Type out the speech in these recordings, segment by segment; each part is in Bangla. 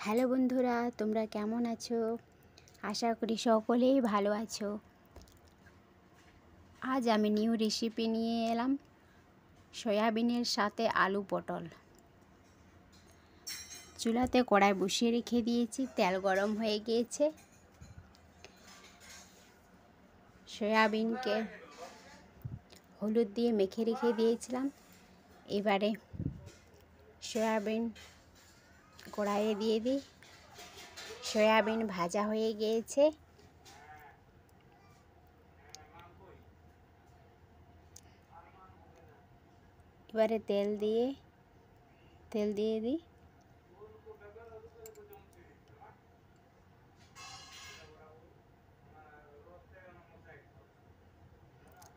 হ্যালো বন্ধুরা, তোমরা কেমন আছো? আশা করি সকলেই ভালো আছো। আজ আমি নিউ রেসিপি নিয়ে এলাম, সয়াবিনের সাথে আলু পটল। চুলাতে কড়াই বসিয়ে রেখে দিয়েছি, তেল গরম হয়ে গিয়েছে। সয়াবিনকে হলুদ দিয়ে মেখে রেখে দিয়েছিলাম। এবারে সয়াবিন কড়াইয়ে দিয়ে দিই। সয়াবিন ভাজা হয়ে গিয়েছে। এবারে তেল দিয়ে দিই।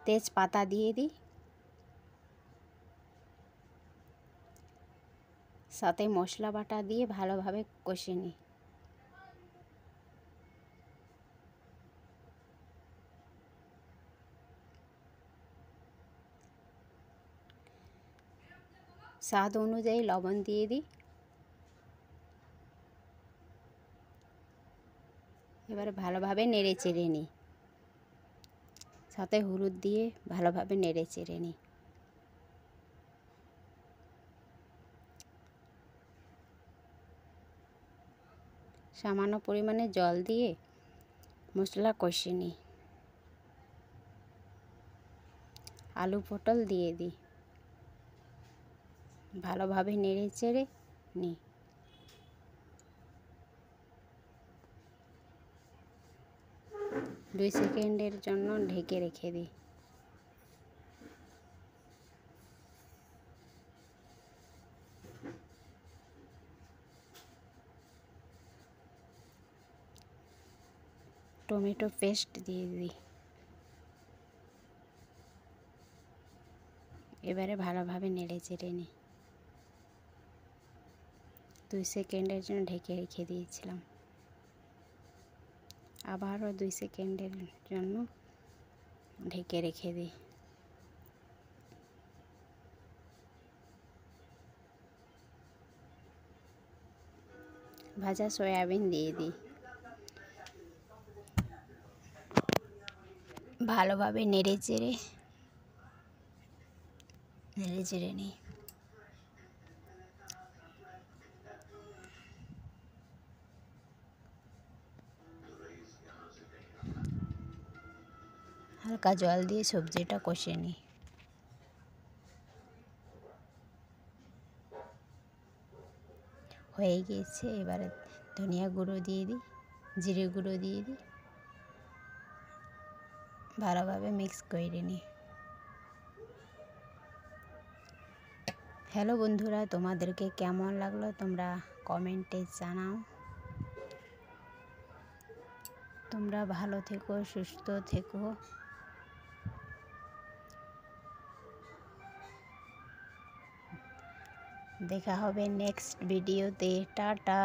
তেজপাতা দিয়ে দিই, সাথে মশলা বাটা দিয়ে ভালোভাবে কষে নিই। স্বাদ অনুযায়ী লবণ দিয়ে দিই। এবারে ভালোভাবে নেড়ে চেড়ে নিই, সাথে হলুদ দিয়ে ভালোভাবে নেড়ে চেড়ে নিই। সামান্য পরিমাণে জল দিয়ে মশলা কষে নিই। আলু পটল দিয়ে দিই, ভালোভাবে নেড়ে চেড়ে নিই। দুই সেকেন্ডের জন্য ঢেকে রেখে দিই। টমেটো পেস্ট দিয়ে দিই। এবারে ভালোভাবে নেড়ে চেড়ে নিই। 2 সেকেন্ডের জন্য ঢেকে রেখে দিয়েছিলাম। আবারও 2 সেকেন্ডের জন্য ঢেকে রেখে দিই। ভাজা সয়াবিন দিয়ে দিই, ভালোভাবে নেড়ে চেড়ে নিই। হালকা জল দিয়ে সবজিটা কষে নিই। হয়ে গিয়েছে। এবারে ধনিয়া গুঁড়ো দিয়ে দিই, জিরে গুঁড়ো দিয়ে দিই, ভালোভাবে মিক্স করে নিই। হ্যালো বন্ধুরা, তোমাদেরকে কেমন লাগলো তোমরা কমেন্টে জানাও। তোমরা ভালো থেকো, সুস্থ থেকো। দেখা হবে নেক্সট ভিডিওতে। টাটা।